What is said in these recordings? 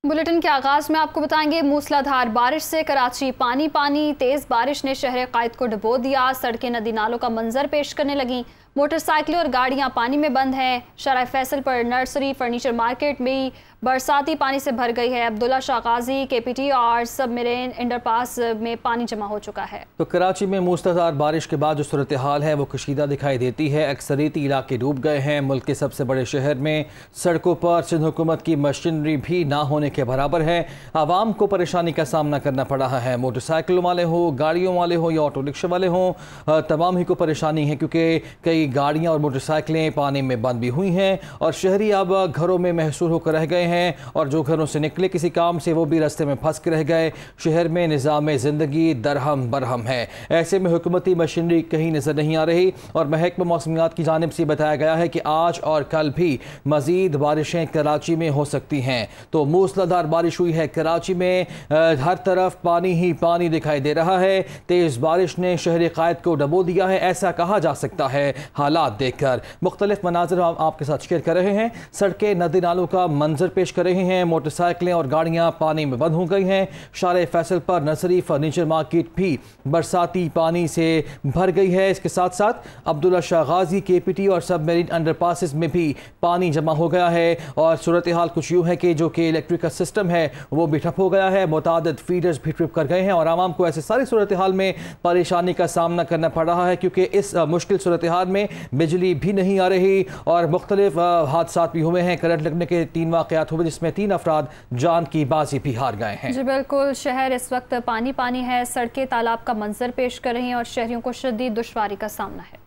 Bulletin के आगाज में आपको बताएंगे, मूसलाधार बारिश से कराची पानी पानी। तेज बारिश ने शहर कायद को डुबो दिया। सड़कें नदी नालों का मंजर पेश करने लगी। मोटरसाइकिलें और गाड़ियां पानी में बंद हैं। शराय फैसल पर नर्सरी फर्नीचर मार्केट में बरसाती पानी से भर गई है। अब्दुल्ला शाह गाजी केपीटी और सबमरीन अंडरपास में पानी जमा हो चुका है। तो कराची में मूसलाधार बारिश के बाद जो सूरत हाल है वो कशीदा दिखाई देती है। अक्सरियती इलाके डूब गए हैं। मुल्क के सबसे बड़े शहर में सड़कों पर सिंध हुकूमत की मशीनरी भी ना होने के बराबर है। आवाम को परेशानी का सामना करना पड़ रहा है। मोटरसाइकिलों वाले हो, गाड़ियों वाले हो या ऑटो रिक्शा वाले हों, तमाम ही को परेशानी है क्योंकि कई गाड़ियां और मोटरसाइकिलें पानी में बंद भी हुई हैं और शहरी अब घरों में महसूर होकर रह गए हैं और जो घरों से निकले किसी काम से वो भी रास्ते में फंस के रह गए। शहर में निज़ाम ज़िंदगी दरहम बरहम है। ऐसे में हुकूमती मशीनरी कहीं नज़र नहीं आ रही और महकमा मौसमियात की जानिब से बताया गया है कि आज और कल भी मज़ीद बारिशें कराची में हो सकती हैं। तो मूसलाधार बारिश हुई है कराची में, हर तरफ पानी ही पानी दिखाई दे रहा है। तेज़ बारिश ने शहर कायद को डबो दिया है, ऐसा कहा जा सकता है हालात देखकर। मुख्तलिफ मनाज़र आपके साथ शेयर कर रहे हैं। सड़कें नदी नालों का मंजर पेश कर रहे हैं। मोटरसाइकिलें और गाड़ियां पानी में बंद हो गई हैं। शारे फैसल पर नर्सरी फर्नीचर मार्केट भी बरसाती पानी से भर गई है। इसके साथ साथ अब्दुल्ला शाह गाजी केपीटी और सबमरीन अंडरपासेस में भी पानी जमा हो गया है और सूरत हाल कुछ यूँ है कि जो कि इलेक्ट्रिक सिस्टम है वो भी ठप हो गया है। मुतादिद फीडर्स भी ट्रिप कर गए हैं और आवाम को ऐसे सारी सूरत हाल में परेशानी का सामना करना पड़ रहा है क्योंकि इस मुश्किल सूरत हाल में बिजली भी नहीं आ रही और मुख्तलिफ हादसा भी हुए हैं। करंट लगने के 3 वाक़यात हुए जिसमें 3 अफराद जान की बाजी भी हार गए हैं। जी बिल्कुल, शहर इस वक्त पानी पानी है। सड़कें तालाब का मंजर पेश कर रही हैं और शहरियों को शदीद दुश्वारी का सामना है।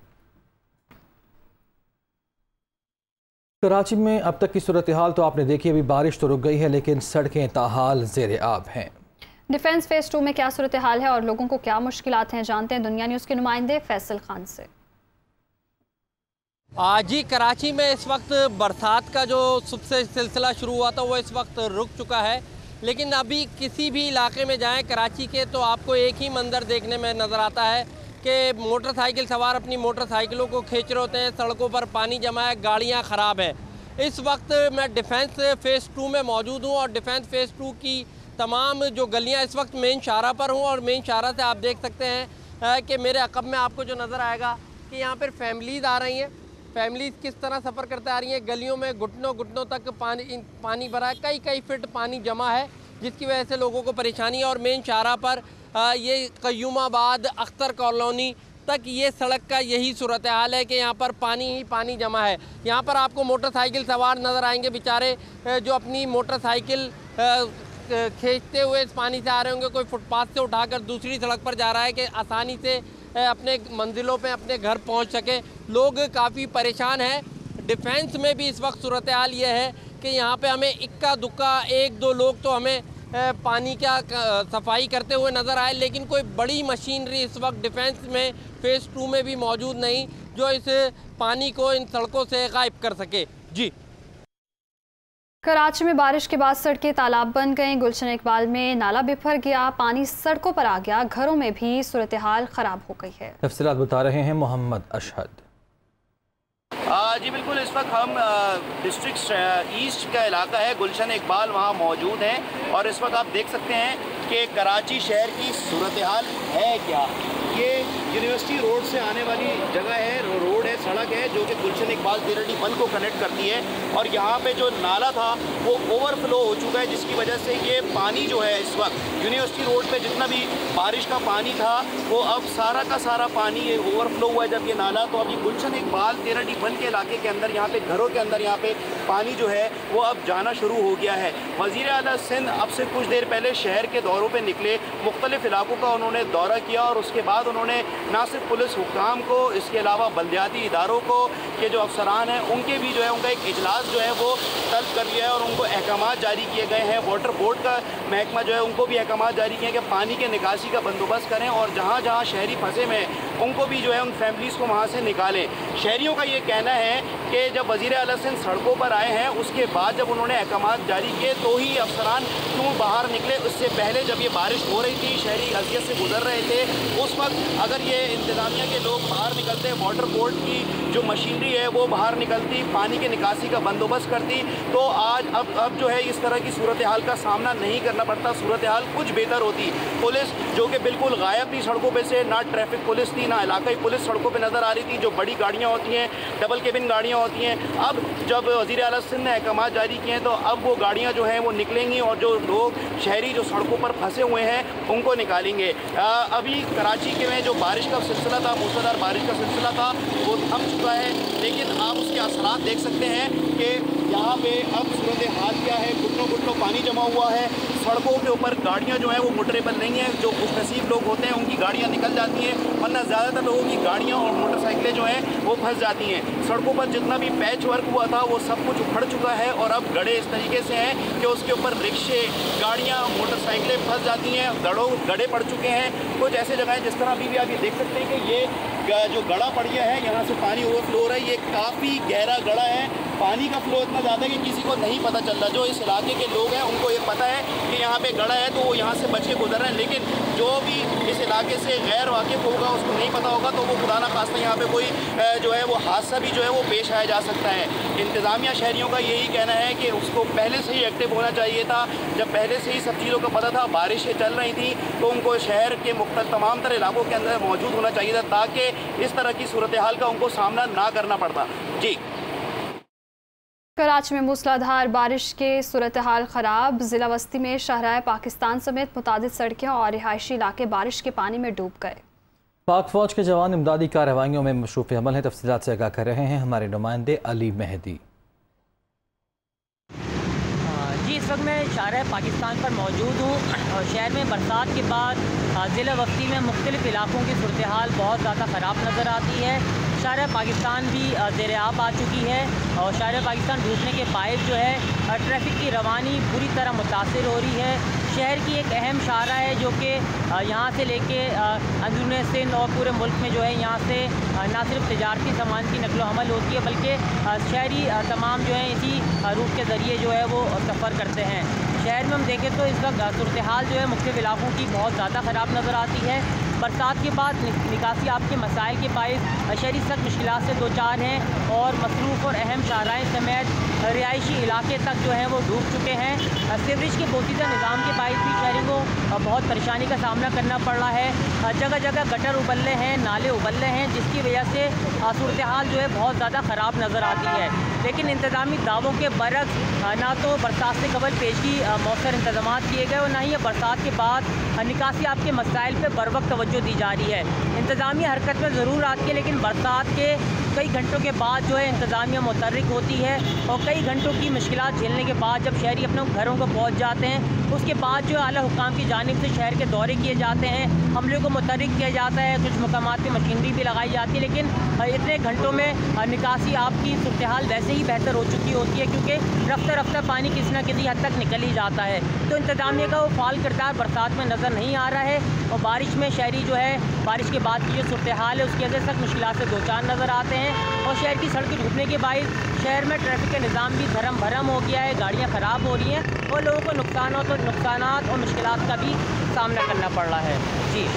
कराची में अब तक की सूरत हाल तो आपने देखी, अभी बारिश तो रुक गई है लेकिन सड़कें ताहाल ज़ेर आब हैं। डिफेंस फेज 2 में क्या सूरत हाल है और लोगों को क्या मुश्किलात हैं, जानते हैं दुनिया न्यूज़ के नुमाइंदे फैसल खान से। जी, कराची में इस वक्त बरसात का जो सबसे सिलसिला शुरू हुआ था वो इस वक्त रुक चुका है, लेकिन अभी किसी भी इलाके में जाएं कराची के तो आपको एक ही मंजर देखने में नज़र आता है कि मोटरसाइकिल सवार अपनी मोटरसाइकिलों को खींच रहे होते हैं। सड़कों पर पानी जमा है, गाड़ियां ख़राब हैं। इस वक्त मैं डिफेंस फेज़ 2 में मौजूद हूँ और डिफेंस फेज़ 2 की तमाम जो गलियाँ इस वक्त मेन शाहरा पर हूँ और मेन शाहरा से आप देख सकते हैं कि मेरे अक़ब में आपको जो नज़र आएगा कि यहाँ पर फैमिलीज़ आ रही हैं। फैमिलीज़ किस तरह सफ़र करते आ रही हैं। गलियों में घुटनों तक पानी भरा है, कई फीट पानी जमा है जिसकी वजह से लोगों को परेशानी है। और मेन शाहरा पर ये क़य्यूमाबाद अख्तर कॉलोनी तक ये सड़क का यही सूरत हाल है कि यहाँ पर पानी ही पानी जमा है। यहाँ पर आपको मोटरसाइकिल सवार नज़र आएंगे बेचारे जो अपनी मोटरसाइकिल खींचते हुए इस पानी से आ रहे होंगे। कोई फुटपाथ से उठाकर दूसरी सड़क पर जा रहा है कि आसानी से अपने मंजिलों पे अपने घर पहुंच सके। लोग काफ़ी परेशान हैं। डिफेंस में भी इस वक्त सूरत हाल ये है कि यहाँ पे हमें इक्का दुक्का 1-2 लोग तो हमें पानी का सफाई करते हुए नज़र आए, लेकिन कोई बड़ी मशीनरी इस वक्त डिफेंस में फेज़ 2 में भी मौजूद नहीं जो इस पानी को इन सड़कों से गायब कर सके। जी, कराची में बारिश के बाद सड़कें तालाब बन गईं। गुलशन इकबाल में नाला बिफर गया, पानी सड़कों पर आ गया, घरों में भी सूरत हाल ख़राब हो गई है। तफसीलात बता रहे हैं मोहम्मद अशहद। जी बिल्कुल, इस वक्त हम डिस्ट्रिक्ट ईस्ट का इलाका है, गुलशन इकबाल वहाँ मौजूद हैं और इस वक्त आप देख सकते हैं कि कराची शहर की सूरत हाल है क्या। ये यूनिवर्सिटी रोड से आने वाली जगह है, रोड है, सड़क है जो कि गुलशन इकबाल तिरडी बंद को कनेक्ट करती है और यहाँ पे जो नाला था वो ओवरफ्लो हो चुका है जिसकी वजह से ये पानी जो है इस वक्त यूनिवर्सिटी रोड पे जितना भी बारिश का पानी था वो अब सारा का सारा पानी ये ओवरफ्लो हुआ है जब ये नाला। तो अभी गुलशन इकबाल तिरडी बंद के इलाके के अंदर यहाँ पे घरों के अंदर यहाँ पे पानी जो है वो अब जाना शुरू हो गया है। वज़ीर आला सिंध अब से कुछ देर पहले शहर के दौरों पर निकले, मुख्तलिफ इलाकों का उन्होंने दौरा किया और उसके बाद उन्होंने ना सिर्फ पुलिस हुक्काम को, इसके अलावा बल्दियाती इदारों को के जो अफसरान हैं उनके भी जो है उनका एक इजलास जो है वो तलब कर लिया है और उनको अहकामात जारी किए गए हैं। वाटर बोर्ड का महकमा जो है उनको भी अहकामात जारी किए हैं कि पानी के निकासी का बंदोबस्त करें और जहाँ जहाँ शहरी फंसे में उनको भी जो है उन फैमिलीज़ को वहाँ से निकालें। शहरियों का ये कहना है कि जब वज़ीर आला सिंध सड़कों पर आए हैं उसके बाद जब उन्होंने अहकामात जारी किए तो ही अफसरान क्यों बाहर निकले। उससे पहले जब ये बारिश हो रही थी, शहरी अज़ियत से गुजर रहे थे, उस वक्त अगर ये इंतज़ामिया के लोग बाहर निकलते, वाटर बोर्ड की जो मशीनरी है वो बाहर निकलती, पानी की निकासी का बंदोबस्त करती, तो आज अब जो है इस तरह की सूरत हाल का सामना नहीं करना पड़ता, सूरत हाल कुछ बेहतर होती। पुलिस जो कि बिल्कुल गायब थी सड़कों पे से, ना ट्रैफिक पुलिस थी ना इलाकाई पुलिस सड़कों पे नज़र आ रही थी। जो बड़ी गाड़ियाँ होती हैं, डबल केबिन गाड़ियाँ होती हैं, अब जब वज़ीर आला सिंध ने अहकामात जारी किए हैं तो अब वो गाड़ियाँ जो हैं वो निकलेंगी और जो लोग शहरी जो सड़कों पर फंसे हुए हैं उनको निकालेंगे। अभी कराची के में जो बारिश का सिलसिला था, मूसलाधार बारिश का सिलसिला था, वो थम चुका है, लेकिन आप उसके असरात देख सकते हैं कि यहाँ पे अब सूरत हाल क्या है। घुटनों घुटनों पानी जमा हुआ है, सड़कों के ऊपर गाड़ियाँ जो हैं वो मोटरेबल नहीं है। जो खुशनसीब लोग होते हैं उनकी गाड़ियाँ निकल जाती हैं, वरना ज़्यादातर लोगों की गाड़ियाँ और मोटरसाइकिलें जो हैं वो फंस जाती हैं। सड़कों पर जितना भी पैच वर्क हुआ था वो सब कुछ उखड़ चुका है और अब गड्ढे इस तरीके से हैं कि उसके ऊपर रिक्शे, गाड़ियाँ, मोटरसाइकिलें फंस जाती हैं, गड्ढे पड़ चुके हैं। कुछ ऐसे जगह जिस तरह अभी भी आप ये देख सकते हैं कि ये जो गड़ा पड़ गया है, यहाँ से पानी ओवरफ्लो हो रहा है। ये काफ़ी गहरा गड़ा है, पानी का फ्लो इतना ज़्यादा है कि किसी को नहीं पता चल रहा। जो इस इलाके के लोग हैं उनको ये पता है कि यहाँ पे गड़ा है तो वो यहाँ से बच के गुजर रहे हैं, लेकिन जो भी इस इलाके से गैर वाकिफ़ होगा, उसको नहीं पता होगा, तो वो खुदा ना खास्ता यहाँ पे कोई जो है वो हादसा भी जो है वो पेश आया जा सकता है। इंतज़ामिया शहरियों का यही कहना है कि उसको पहले से ही एक्टिव होना चाहिए था। जब पहले से ही सब चीज़ों का पता था, बारिशें चल रही थी, तो उनको शहर के तमाम तरह इलाकों के अंदर मौजूद होना चाहिए था ताकि इस तरह की सूरत हाल का उनको सामना ना करना पड़ता। जी, कराची में मूसलाधार बारिश के सूरत हाल ख़राब। ज़िला वस्ती में शाहराह पाकिस्तान समेत मुतादिद सड़कें और रिहायशी इलाके बारिश के पानी में डूब गए। पाक फ़ौज के जवान इमदादी कार्रवाइयों में मशरूफ़ अमल है। तफसीलात से आगाह कर रहे हैं हमारे नुमाइंदे अली मेहदी। जी, इस वक्त मैं शाहराह पाकिस्तान पर मौजूद हूँ और शहर में बरसात के बाद ज़िला वस्ती में मुख्तलिफ़ इलाकों की सूरत हाल बहुत ज़्यादा ख़राब नज़र आती है। शाहराह पाकिस्तान भी ज़ेर आब आ चुकी है और शाहराह पाकिस्तान डूबने के बायस जो है ट्रैफिक की रवानी बुरी तरह मुतासिर हो रही है। शहर की एक अहम शाहराह है जो कि यहाँ से लेके अंदरून सिंध और पूरे मुल्क में जो है यहाँ से ना सिर्फ तिजारती सामान की नकलो हमल होती है बल्कि शहरी तमाम जो है इसी रूट के ज़रिए जो है वो सफ़र करते हैं। शहर में हम देखें तो इस वक्त सूरत हाल जो है मुख्तलिफ़ इलाकों की बहुत ज़्यादा ख़राब नज़र आती है। बरसात के बाद निकासी आपके मसाइल के बायस शहरी सख्त मुश्किलात से दो चार हैं और मसरूफ़ और अहम शाहराएँ समेत रिहायशी इलाके तक जो है वो डूब चुके हैं। सीवरेज के पोशीदा निज़ाम के बायस भी शहरी को बहुत परेशानी का सामना करना पड़ रहा है। जगह जगह गटर उबल्ले हैं, नाले उबल्ले हैं, जिसकी वजह से सूरत हाल जो है बहुत ज़्यादा ख़राब नज़र आती है। लेकिन इंतज़ामी दावों के बरक्स ना तो बरसात से कबल पेशगी मौसर इंतजाम किए गए और ना ही बरसात के बाद निकासी आपके मसाइल पर बर वक्त तवज्जो दी जा रही है। इंतज़ामिया हरकत में ज़रूर आती है, लेकिन बरसात के कई घंटों के बाद जो है इंतज़ामिया मुतहर्रिक होती है और कई घंटों की मुश्किलात झेलने के बाद जब शहरी अपने घरों को पहुँच जाते हैं, उसके बाद जो आला हुकाम की जानिब से शहर के दौरे किए जाते हैं, हमले को मुतहर्रिक किया जाता है, कुछ मकामात पर मशीनरी भी लगाई जाती है, लेकिन इतने घंटों में निकासी आपकी सूरत हाल वैसे ही बेहतर हो चुकी होती है क्योंकि रफ्ता रफ्ता पानी किसी न किसी हद तक निकल ही जाता है। तो इंतज़ामिया का वो फाल किरदार बरसात में नज़र नहीं आ रहा है और बारिश में शहरी जो है बारिश के बाद की जो सूरत हाल है उसकी वजह से मुश्किलात से दो चार नज़र आते हैं और शहर की सड़कें डूबने के बायस शहर में ट्रैफिक का निज़ाम भी धर्म भरम हो गया है, गाड़ियाँ ख़राब हो रही हैं और लोगों को नुकसानात और मुश्किलात का भी सामना करना पड़ रहा है। जी,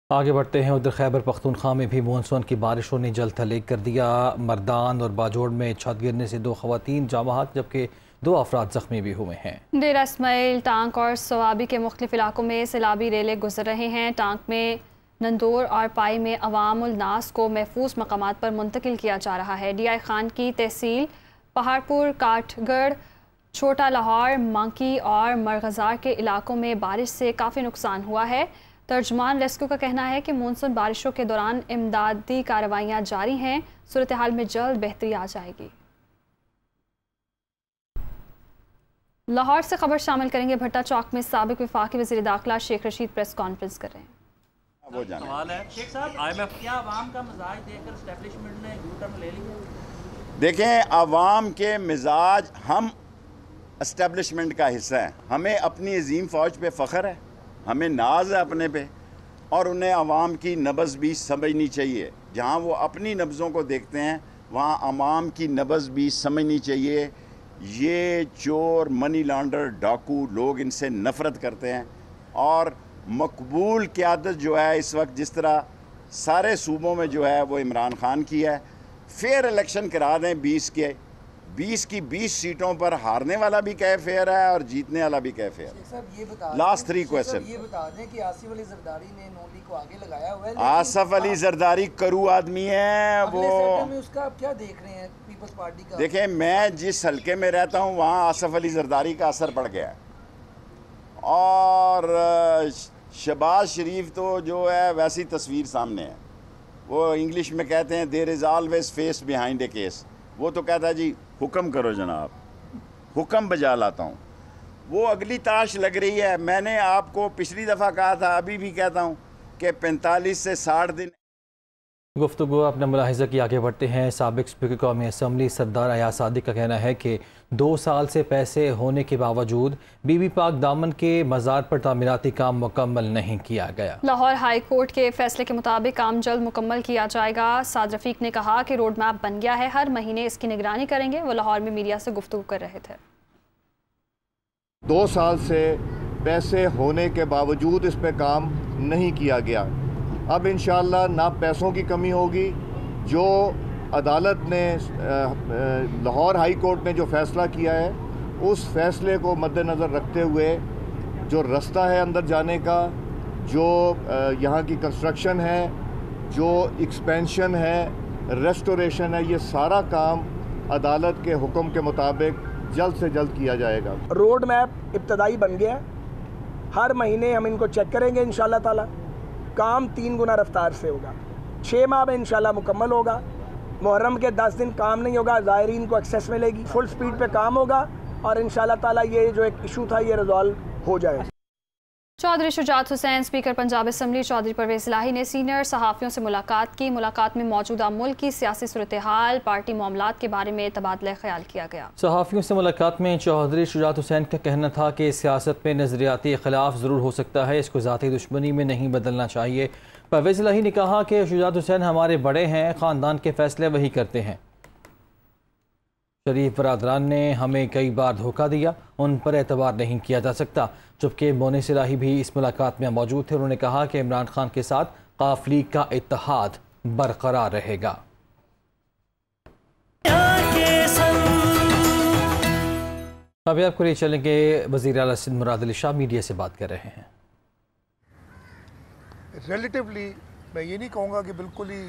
आगे बढ़ते हैं। उधर खैबर पख्तूनख्वा में भी मानसून की बारिशों ने जल थलेग कर दिया। मर्दान और बाजोड़ में छत गिरने से 2 ख़वातीन जाम बहक जबकि 2 अफराद ज़ख्मी भी हुए हैं। डेरा इस्माइल, टांक और सवाबी के मुख्तलिफ इलाकों में सैलाबी रेले गुजर रहे हैं। टांक में नंदोर और पाई में अवामुल नास को महफूज मकामात पर मुंतकिल किया जा रहा है। DI खान की तहसील पहाड़पुर, काठगढ़, छोटा लाहौर, मांकी और मरगज़ार के इलाकों में बारिश से काफ़ी नुकसान हुआ है। तर्जुमान रेस्क्यू का कहना है कि मानसून बारिशों के दौरान इमदादी कार्रवाइयाँ जारी हैं, सूरत हाल में जल्द बेहतरी आ जाएगी। लाहौर से खबर शामिल करेंगे। भट्टा चौक में साबिक वफाकी वज़ीर दाखिला शेख रशीद प्रेस कॉन्फ्रेंस कर रहे हैं। सवाल है शेख साहब, IMF क्या आवाम का मिजाज देखकर एस्टेब्लिशमेंट ने यू टर्न ले लिया? देखें, आवाम के मिजाज, हम एस्टेब्लिशमेंट का हिस्सा हैं, हमें अपनी अजीम फ़ौज पे फ़ख्र है, हमें नाज है अपने पे। और उन्हें आवाम की नब्ज़ भी समझनी चाहिए। जहाँ वो अपनी नब्ज़ों को देखते हैं वहाँ आवाम की नब्ज़ भी समझनी चाहिए। ये चोर, मनी लॉन्डर, डाकू लोग इनसे नफ़रत करते हैं और मकबूल क़यादत जो है इस वक्त जिस तरह सारे सूबों में जो है वो इमरान खान की है। फेयर इलेक्शन करा दें 20 की 20 सीटों पर हारने वाला भी कह फेयर है और जीतने वाला भी कह फेयर। Last 3 question. ये बता दें कि आसिफ अली जरदारी ने नोटी को आगे लगाया हुआ है। आसिफ अली जरदारी करू आदमी है वो। में उसका आप क्या देख रहे हैं पीपल्स पार्टी का? देखें, मैं जिस हल्के में रहता हूँ वहाँ आसिफ अली जरदारी का असर पड़ गया है और शहबाज शरीफ तो जो है वैसी तस्वीर सामने है। वो इंग्लिश में कहते हैं there is always face behind a case. वो तो कहता है जी हुक्म करो जनाब, हुक्म बजा लाता हूँ। वो अगली ताश लग रही है। मैंने आपको पिछली दफ़ा कहा था, अभी भी कहता हूँ कि 45 से 60 दिन। गुफ्तगू अपना मुलाहिज़ा की आगे बढ़ते हैं। साबिक़ स्पीकर कौमी असम्बली सरदार अयाज सादिक का कहना है कि 2 साल से पैसे होने के बावजूद बीबी पाक दामन के मज़ार पर तामीराती काम मुकम्मल नहीं किया गया। लाहौर हाई कोर्ट के फैसले के मुताबिक काम जल्द मुकम्मल किया जाएगा। साद रफ़ीक ने कहा कि रोड मैप बन गया है, हर महीने इसकी निगरानी करेंगे। वो लाहौर में मीडिया से गुफ्तगू कर रहे थे। 2 साल से पैसे होने के बावजूद इस पर काम नहीं किया गया। अब इंशाअल्लाह ना पैसों की कमी होगी। जो अदालत ने लाहौर हाई कोर्ट ने जो फ़ैसला किया है उस फ़ैसले को मद्देनज़र रखते हुए जो रास्ता है अंदर जाने का, जो यहाँ की कंस्ट्रक्शन है, जो एक्सपेंशन है, रेस्टोरेशन है, ये सारा काम अदालत के हुक्म के मुताबिक जल्द से जल्द किया जाएगा। रोड मैप इब्तदाई बन गया, हर महीने हम इनको चेक करेंगे इंशाल्लाह ताला। काम 3 गुना रफ्तार से होगा, 6 माह में इंशाल्लाह मुकम्मल होगा। मुहर्रम के 10 दिन काम नहीं होगा, ज़ायरीन को एक्सेस मिलेगी, फुल स्पीड पे काम होगा और इंशाल्लाह ताला ये जो एक इशू था ये रिजॉल्व हो जाएगा। चौधरी शुजात हुसैन स्पीकर पंजाब असम्बली चौधरी परवेज़ इलाही ने सीनियर सहाफ़ियों से मुलाकात की। मुलाकात में मौजूदा मुल्क की सियासी सूरत हाल, पार्टी मामलात के बारे में तबादला ख्याल किया गया। सहाफ़ियों से मुलाकात में चौधरी शुजात हुसैन का कहना था कि सियासत में नज़रियाती इख्तिलाफ ज़रूर हो सकता है, इसको ज़ाती दुश्मनी में नहीं बदलना चाहिए। परवेज़ इलाही ने कहा कि शुजात हुसैन हमारे बड़े हैं, ख़ानदान के फ़ैसले वही करते हैं। शरीफ बरादरान ने हमें कई बार धोखा दिया, उन पर एतबार नहीं किया जा सकता। जबकि मोनिस इलाही भी इस मुलाकात में मौजूद थे। उन्होंने कहा कि इमरान खान के साथ काफ लीग का इत्तेहाद बरकरार रहेगा। अभी आपको ले चलेंगे, वज़ीर आला सिंध मुराद अली शाह मीडिया से बात कर रहे हैं। रिलेटिवली मैं ये नहीं कहूँगा कि बिल्कुल ही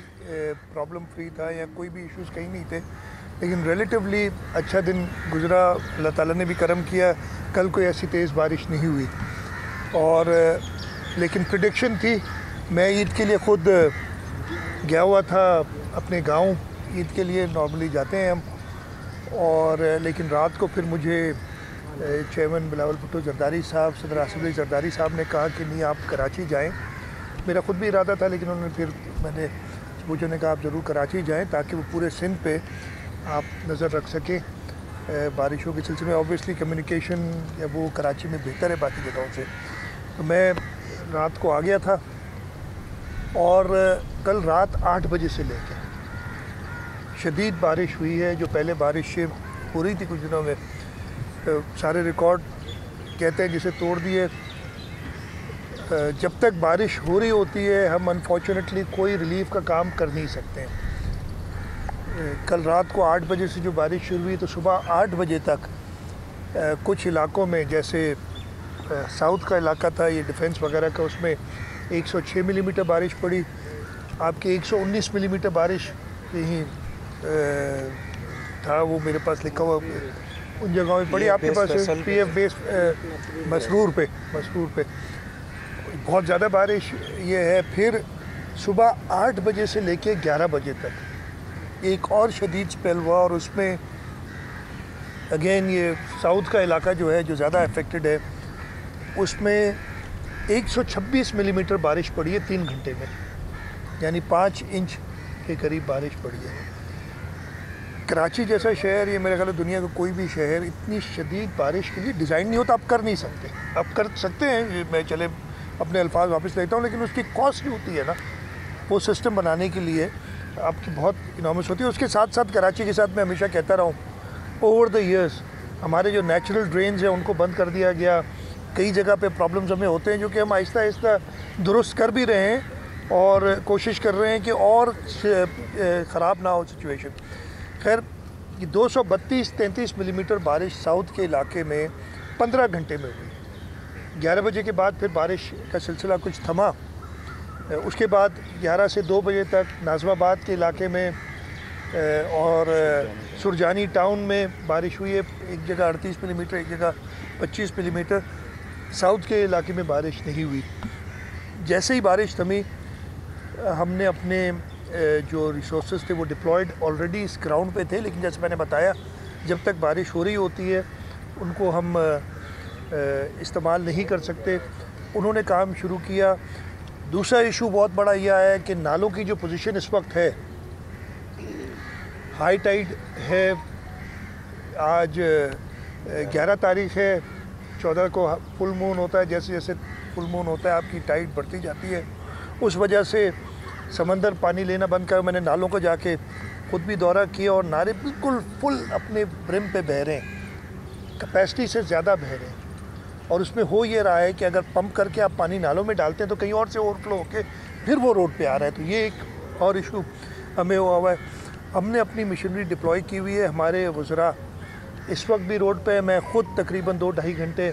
प्रॉब्लम फ्री था या कोई भी इश्यूज़ कहीं नहीं थे, लेकिन रिलेटिवली अच्छा दिन गुज़रा। अल्लाह ताला ने भी करम किया, कल कोई ऐसी तेज़ बारिश नहीं हुई और लेकिन प्रेडिक्शन थी। मैं ईद के लिए ख़ुद गया हुआ था अपने गांव, ईद के लिए नॉर्मली जाते हैं हम, और लेकिन रात को फिर मुझे चेयरमैन बिलावल भुट्टो जरदारी साहब, सदर आसिफ अली जरदारी साहब ने कहा कि नहीं आप कराची जाएँ। मेरा ख़ुद भी इरादा था, लेकिन उन्होंने फिर मुझे ने कहा आप ज़रूर कराची जाएँ ताकि वो पूरे सिंध पे आप नज़र रख सकें बारिशों के सिलसिले में। ऑब्वियसली कम्युनिकेशन या वो कराची में बेहतर है बाकी जगहों से। तो मैं रात को आ गया था और कल रात 8 बजे से लेकर शदीद बारिश हुई है। जो पहले बारिश हो रही थी कुछ दिनों में, सारे रिकॉर्ड कहते हैं जिसे तोड़ दिए। जब तक बारिश हो रही होती है हम अनफॉर्चुनेटली कोई रिलीफ का काम कर नहीं सकते हैं। कल रात को 8 बजे से जो बारिश शुरू हुई तो सुबह 8 बजे तक कुछ इलाकों में, जैसे साउथ का इलाका था ये डिफेंस वगैरह का, उसमें 106 मिलीमीटर बारिश पड़ी। आपकी 119 मिलीमीटर बारिश यहीं था, वो मेरे पास लिखा हुआ उन जगहों में पड़ी। आपके पास PF बेस मसरूर पे बहुत ज़्यादा बारिश ये है। फिर सुबह 8 बजे से लेके 11 बजे तक एक और शदीद स्पेल हुआ और उसमें अगेन ये साउथ का इलाका जो है, जो ज़्यादा अफेक्टेड है, उसमें 126 मिलीमीटर बारिश पड़ी है 3 घंटे में, यानी 5 इंच के करीब बारिश पड़ी है। कराची जैसा शहर, ये मेरे ख्याल है दुनिया का कोई भी शहर इतनी शदीद बारिश के लिए डिज़ाइन नहीं होता। आप कर नहीं सकते, आप कर सकते हैं, मैं चले अपने अल्फाज वापस लेता हूँ, लेकिन उसकी कॉस्ट जो होती है ना, वो सिस्टम बनाने के लिए आपकी बहुत इनॉर्मस होती है। उसके साथ साथ कराची के साथ मैं हमेशा कहता रहा हूँ, ओवर द ईयर्स हमारे जो नेचुरल ड्रेन्स हैं उनको बंद कर दिया गया। कई जगह पे प्रॉब्लम्स हमें होते हैं जो कि हम आहिस्ता आहिस्ता दुरुस्त कर भी रहे हैं और कोशिश कर रहे हैं कि और ख़राब ना हो सिचुएशन। खैर, ये 232-33 मिलीमीटर बारिश साउथ के इलाके में 15 घंटे में हुई। 11 बजे के बाद फिर बारिश का सिलसिला कुछ थमा। उसके बाद 11 से 2 बजे तक नाज़िमाबाद के इलाके में और सुरजानी टाउन में बारिश हुई है। एक जगह 38 मिलीमीटर, एक जगह 25 मिलीमीटर। साउथ के इलाके में बारिश नहीं हुई। जैसे ही बारिश थमी, हमने अपने जो रिसोर्सेज थे वो डिप्लॉयड ऑलरेडी इस ग्राउंड पे थे, लेकिन जैसे मैंने बताया, जब तक बारिश हो रही होती है उनको हम इस्तेमाल नहीं कर सकते। उन्होंने काम शुरू किया। दूसरा इशू बहुत बड़ा यह है कि नालों की जो पोजीशन इस वक्त है, हाई टाइड है। आज 11 तारीख़ है, 14 को फुल मून होता है। जैसे जैसे फुल मून होता है आपकी टाइड बढ़ती जाती है। उस वजह से समंदर पानी लेना बंद कर, मैंने नालों को जाके खुद भी दौरा किया और नाले बिल्कुल फुल अपने ब्रिम पे बह रहे हैं, कैपेसिटी से ज़्यादा बह रहे हैं। और उसमें हो ये रहा है कि अगर पंप करके आप पानी नालों में डालते हैं तो कहीं और से ओवरफ्लो होके फिर वो रोड पे आ रहा है। तो ये एक और इशू हमें हुआ है। हमने अपनी मशीनरी डिप्लॉय की हुई है। हमारे वज़रा इस वक्त भी रोड पे। मैं ख़ुद तकरीबन 2-2.5 घंटे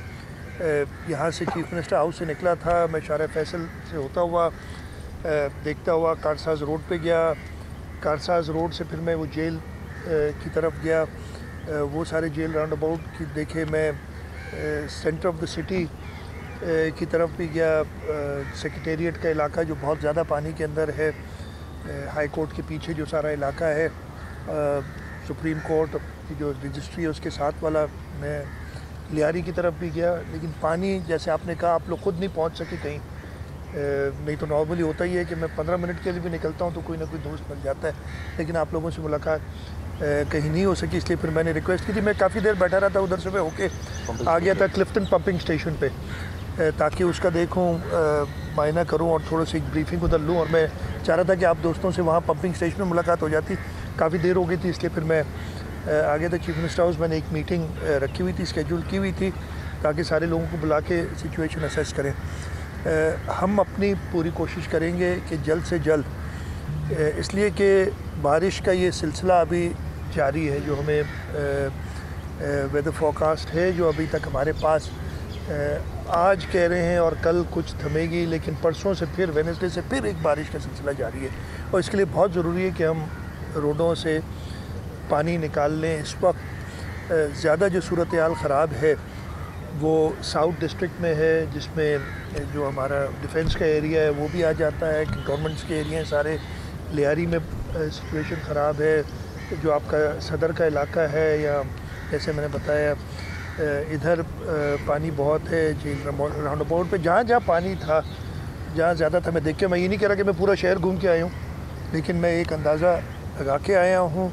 यहाँ से चीफ मिनिस्टर हाउस से निकला था। मैं शारा फैसल से होता हुआ देखता हुआ कारसाज रोड पे गया। कारसाज रोड से फिर मैं वो जेल की तरफ गया। वो सारे जेल राउंड अबाउट की देखे। मैं सेंटर ऑफ द सिटी की तरफ भी गया। सेक्रेटेरिएट का इलाका जो बहुत ज़्यादा पानी के अंदर है, हाई कोर्ट के पीछे जो सारा इलाका है, सुप्रीम कोर्ट की जो रजिस्ट्री है उसके साथ वाला, मैं लियारी की तरफ भी गया। लेकिन पानी, जैसे आपने कहा, आप लोग खुद नहीं पहुंच सके कहीं। नहीं तो नॉर्मली होता ही है कि मैं 15 मिनट के लिए भी निकलता हूं तो कोई ना कोई दोस्त मिल जाता है, लेकिन आप लोगों से मुलाकात कहीं नहीं हो सकी। इसलिए फिर मैंने रिक्वेस्ट की थी। मैं काफ़ी देर बैठा रहा था, उधर से मैं होके आ गया था क्लिफ्टन पंपिंग स्टेशन पे, ताकि उसका देखूं, मायना करूं और थोड़ा सी ब्रीफिंग उधर लूं। और मैं चाह रहा था कि आप दोस्तों से वहाँ पंपिंग स्टेशन में मुलाकात हो जाती। काफ़ी देर हो गई थी, इसलिए फिर मैं आ गया था चीफ मिनिस्टर हाउस। मैंने एक मीटिंग रखी हुई थी, स्केड्यूल की हुई थी, ताकि सारे लोगों को बुला के सिचुएशन असेस करें। हम अपनी पूरी कोशिश करेंगे कि जल्द से जल्द, इसलिए कि बारिश का ये सिलसिला अभी जारी है, जो हमें वेदर फोरकास्ट है जो अभी तक हमारे पास आज कह रहे हैं और कल कुछ थमेगी, लेकिन परसों से फिर वेडनेसडे से फिर एक बारिश का सिलसिला जारी है। और इसके लिए बहुत ज़रूरी है कि हम रोडों से पानी निकाल लें। इस वक्त ज़्यादा जो सूरत हाल ख़राब है वो साउथ डिस्ट्रिक्ट में है, जिसमें जो हमारा डिफेंस का एरिया है वो भी आ जाता है, कि गवर्नमेंट्स के एरिया हैं सारे। लियारी में सिचुएशन ख़राब है, जो आपका सदर का इलाका है, या जैसे मैंने बताया इधर पानी बहुत है। जेल राउंड अबाउट पे जहाँ जहाँ पानी था, जहाँ ज़्यादा था, मैं देख के, मैं ये नहीं कह रहा कि मैं पूरा शहर घूम के आया हूँ, लेकिन मैं एक अंदाज़ा लगा के आया हूँ।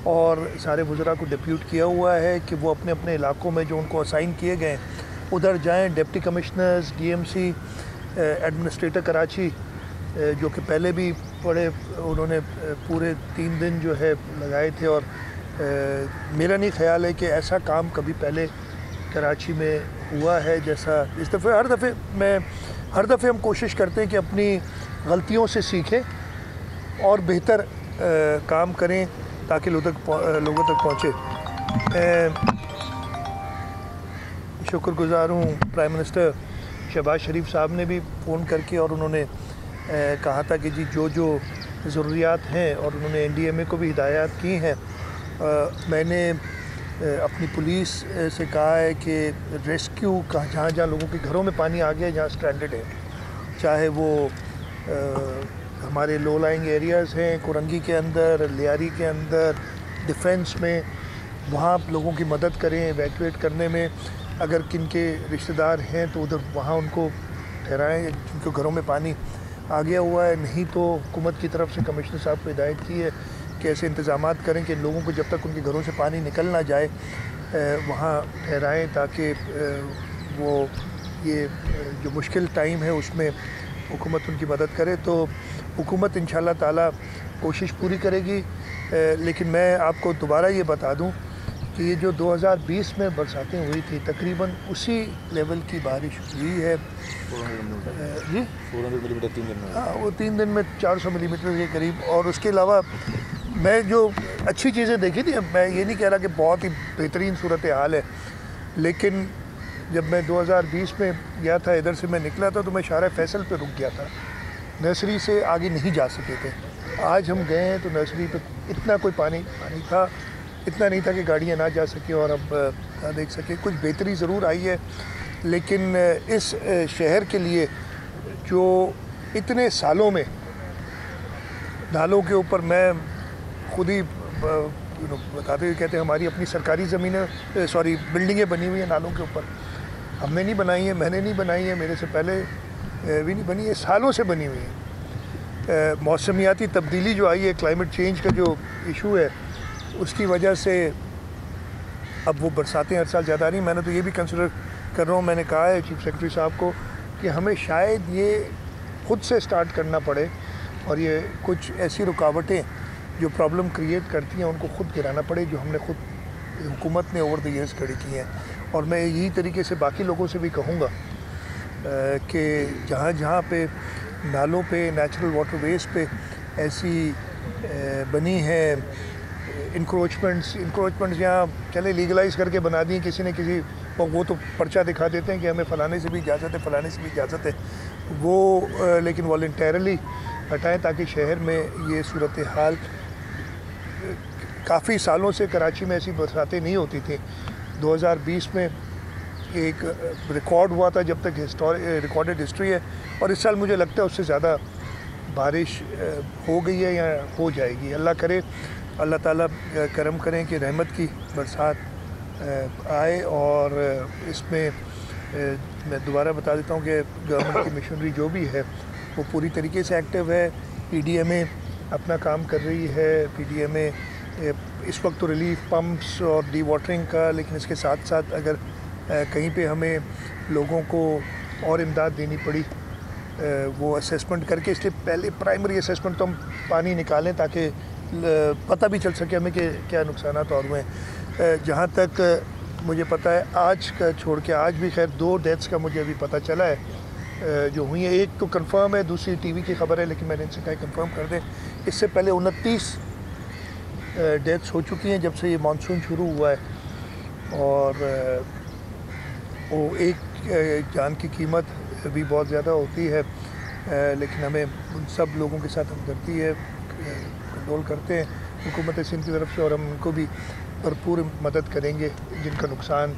और सारे वज़रा को डिप्यूट किया हुआ है कि वो अपने अपने इलाकों में जो उनको असाइन किए गए उधर जाएं। Deputy commissioners, DMC, administrator Karachi, जो कि पहले भी बड़े उन्होंने पूरे 3 दिन जो है लगाए थे। और मेरा नहीं ख्याल है कि ऐसा काम कभी पहले कराची में हुआ है जैसा इस दफ़े। हर दफ़े हम कोशिश करते हैं कि अपनी गलतियों से सीखें और बेहतर काम करें ताकि लोगों तक पहुँचे। शुक्रगुज़ार हूँ प्राइम मिनिस्टर शहबाज शरीफ साहब ने भी फ़ोन करके, और उन्होंने कहा था कि जी जो जो ज़रूरियात हैं, और उन्होंने एनडीएमए को भी हिदायत की हैं। मैंने अपनी पुलिस से कहा है कि रेस्क्यू का जहाँ जहाँ लोगों के घरों में पानी आ गया, जहाँ स्ट्रैंडेड है, चाहे वो हमारे लो लाइंग एरियाज़ हैं, कोरंगी के अंदर, लियारी के अंदर, डिफेंस में, वहाँ लोगों की मदद करें एवैक्यूएट करने में। अगर किन के रिश्तेदार हैं तो उधर वहाँ उनको ठहराएँ जिनके घरों में पानी आ गया हुआ है। नहीं तो हुकूमत की तरफ से कमिश्नर साहब को हिदायत की है कि ऐसे इंतज़ामात करें कि लोगों को जब तक उनके घरों से पानी निकल ना जाए वहाँ ठहराएँ, ताकि वो ये जो मुश्किल टाइम है उसमें हुकूमत उनकी मदद करे। तो हुकूमत इंशाल्लाह ताला कोशिश पूरी करेगी। लेकिन मैं आपको दोबारा ये बता दूं कि ये जो 2020 में बरसातें हुई थी तकरीबन उसी लेवल की बारिश हुई है जी, 400 मिलीमीटर 3 दिन में। हाँ, वो 3 दिन में 400 मिलीमीटर के करीब। और उसके अलावा मैं जो अच्छी चीज़ें देखी थी, मैं ये नहीं कह रहा कि बहुत ही बेहतरीन सूरत हाल है, लेकिन जब मैं 2020 में गया था, इधर से मैं निकला था तो मैं शारा फैसल पे रुक गया था, नर्सरी से आगे नहीं जा सके थे। आज हम गए हैं तो नर्सरी पे इतना कोई पानी था, इतना नहीं था कि गाड़ियाँ ना जा सके और अब ना देख सके। कुछ बेहतरी ज़रूर आई है, लेकिन इस शहर के लिए जो इतने सालों में नालों के ऊपर, मैं खुद ही बताते हुए कहते हैं हमारी अपनी सरकारी ज़मीनें बिल्डिंगें बनी हुई हैं नालों के ऊपर। हमने नहीं बनाई है, मैंने नहीं बनाई है, मेरे से पहले भी नहीं बनी है, सालों से बनी हुई है। मौसमियाती तब्दीली जो आई है, क्लाइमेट चेंज का जो इशू है, उसकी वजह से अब वो बरसातें हर साल ज़्यादा आ रही। मैंने तो ये भी कंसिडर कर रहा हूँ, मैंने कहा है चीफ सेक्रेटरी साहब को कि हमें शायद ये खुद से स्टार्ट करना पड़े और ये कुछ ऐसी रुकावटें जो प्रॉब्लम क्रिएट करती हैं उनको खुद गिराना पड़े, जो हमने खुद हुकूमत ने ओवर द ईयर्स खड़ी की हैं। और मैं यही तरीके से बाकी लोगों से भी कहूँगा कि जहाँ जहाँ पे नालों पे, नेचुरल वाटरवेज पे ऐसी बनी है इंक्रोचमेंट्स यहाँ चले लीगलाइज करके बना दी किसी ने किसी, वो तो पर्चा दिखा देते हैं कि हमें फ़लाने से भी इजाज़त है, फ़लाने से भी इजाज़त है, वो लेकिन वॉलंटरली हटाएं ताकि शहर में ये सूरत हाल, काफ़ी सालों से कराची में ऐसी बरसातें नहीं होती थी। 2020 में एक रिकॉर्ड हुआ था जब तक रिकॉर्डेड हिस्ट्री है, और इस साल मुझे लगता है उससे ज़्यादा बारिश हो गई है या हो जाएगी। अल्लाह करे, अल्लाह ताला करम करें कि रहमत की बरसात आए। और इसमें मैं दोबारा बता देता हूँ कि गवर्नमेंट की मशीनरी जो भी है वो पूरी तरीके से एक्टिव है। PDMA अपना काम कर रही है। PDMA इस वक्त तो रिलीफ पम्प्स और डी वाटरिंग का, लेकिन इसके साथ साथ अगर कहीं पे हमें लोगों को और इमदाद देनी पड़ी वो असेसमेंट करके, इसलिए पहले प्राइमरी असेसमेंट तो हम पानी निकालें ताकि पता भी चल सके हमें कि क्या नुकसान और हुए हैं। जहाँ तक मुझे पता है, आज का छोड़ के आज भी खैर 2 डेथ्स का मुझे अभी पता चला है जो हुई है। एक तो कंफर्म है, दूसरी टीवी की खबर है, लेकिन मैंने इनसे कहा कंफर्म कर दें। इससे पहले 29 डेथ्स हो चुकी हैं जब से ये मानसून शुरू हुआ है, और वो एक जान की कीमत भी बहुत ज़्यादा होती है। लेकिन हमें उन सब लोगों के साथ हमदर्दी है, कंट्रोल करते हैं हुकूमत सिंध की तरफ से, और हम उनको भी भरपूर मदद करेंगे जिनका नुकसान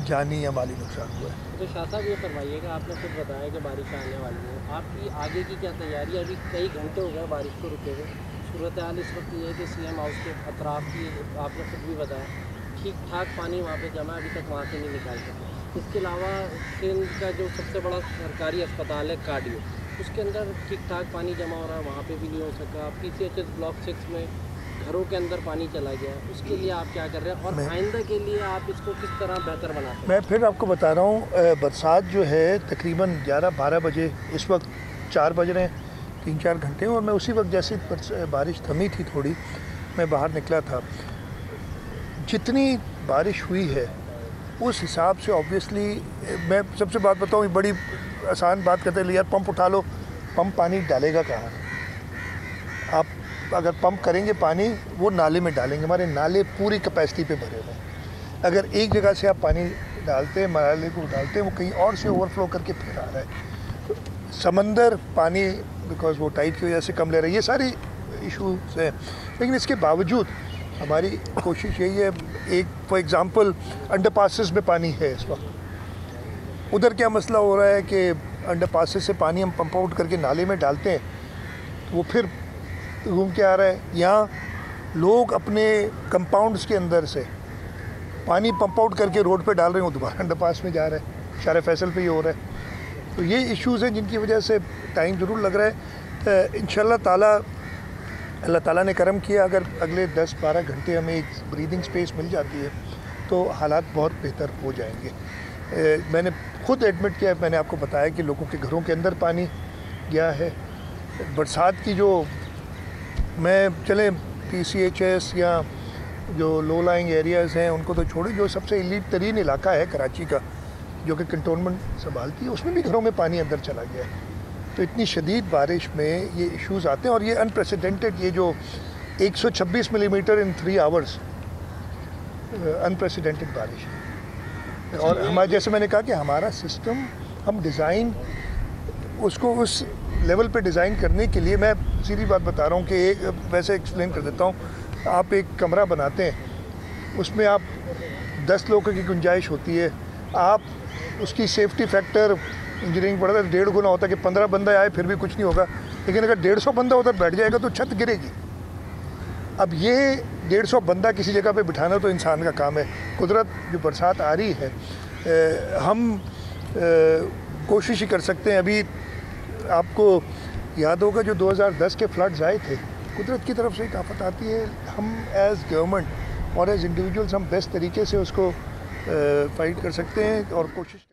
जानी या माली नुकसान हुआ है। तो शाह साहब ये फरमाइएगा, आपने खुद बताया कि बारिश आने वाली है, आपकी आगे की क्या तैयारी है? अभी कई घंटे हो गए बारिश को रुके हुए, सूरत हाल इस वक्त ये है कि CM हाउस के अतराफ की, आपने खुद भी बताया, ठीक ठाक पानी वहाँ पे जमा, अभी तक वहाँ से नहीं निकाल सके। इसके अलावा सिंध का जो सबसे बड़ा सरकारी अस्पताल है कार्डियो, उसके अंदर ठीक ठाक पानी जमा हो रहा है, वहाँ पे भी नहीं हो सका। PCHS ब्लॉक 6 में घरों के अंदर पानी चला गया, उसके लिए आप क्या कर रहे हैं और आइंदा के लिए आप इसको किस तरह बेहतर बना सकते हैं? मैं फिर आपको बता रहा हूँ, बरसात जो है तकरीबन 11-12 बजे, इस वक्त 4 बज रहे हैं, 3-4 घंटे, और मैं उसी वक्त जैसे बारिश थमी थी थोड़ी, मैं बाहर निकला था। जितनी बारिश हुई है उस हिसाब से ऑब्वियसली, मैं सबसे बात बताऊँ, बड़ी आसान बात करते हैं, यार पंप उठा लो, पंप पानी डालेगा कहाँ? आप अगर पंप करेंगे पानी, वो नाले में डालेंगे, हमारे नाले पूरी कैपेसिटी पे भरे हुए हैं। अगर एक जगह से आप पानी डालते हैं, नाले को डालते हैं, वो कहीं और से ओवरफ्लो करके फिर आ रहा है। समंदर पानी बिकॉज वो टाइड की वजह से कम ले रहा है, ये सारी इशूज़ हैं। लेकिन इसके बावजूद हमारी कोशिश यही है, एक फॉर एग्ज़ाम्पल अंडर पासिस में पानी है इस वक्त, उधर क्या मसला हो रहा है कि अंडर पासिस से पानी हम पंप आउट करके नाले में डालते हैं तो वो फिर घूम के आ रहा है। यहाँ लोग अपने कंपाउंड्स के अंदर से पानी पंप आउट करके रोड पे डाल रहे हैं, वो दोबारा अंडर पास में जा रहा है, शारा फैसल पे ही हो रहा है। तो ये इश्यूज़ हैं जिनकी वजह से टाइम ज़रूर लग रहा है। इंशाल्लाह ताला अल्लाह ताला ने करम किया, अगर अगले 10-12 घंटे हमें एक ब्रीदिंग स्पेस मिल जाती है तो हालात बहुत बेहतर हो जाएंगे। मैंने खुद एडमिट किया है। मैंने आपको बताया कि लोगों के घरों के अंदर पानी गया है। बरसात की जो चले PCHS या जो लो लाइंग एरियाज़ हैं उनको तो छोड़े, जो सबसे एलीट तरीन इलाका है कराची का जो कि कंटोनमेंट संभालती है, उसमें भी घरों में पानी अंदर चला गया है। तो इतनी शदीद बारिश में ये इश्यूज़ आते हैं और ये अनप्रेसिडेंटेड, ये जो 126 मिलीमीटर इन 3 आवर्स अनप्रेसिडेंटेड बारिश है। और हमारा, जैसे मैंने कहा कि हमारा सिस्टम, हम डिज़ाइन उसको उस लेवल पे डिज़ाइन करने के लिए, मैं सीधी बात बता रहा हूँ कि वैसे एक्सप्लेन कर देता हूँ। आप एक कमरा बनाते हैं, उसमें आप 10 लोगों की गुंजाइश होती है, आप उसकी सेफ्टी फैक्टर इंजीनियरिंग पढ़ा था 1.5 गुना होता है कि 15 बंदा आए फिर भी कुछ नहीं होगा, लेकिन अगर 150 बंदा उधर बैठ जाएगा तो छत गिरेगी। अब ये 150 बंदा किसी जगह पे बिठाना तो इंसान का काम है। कुदरत जो बरसात आ रही है, हम कोशिश ही कर सकते हैं। अभी आपको याद होगा जो 2010 के फ्लड्स आए थे, कुदरत की तरफ से एक आफत आती है, हम एज़ गवर्नमेंट और एज़ इंडिविजुअल्स हम बेस्ट तरीके से उसको फाइट कर सकते हैं और कोशिश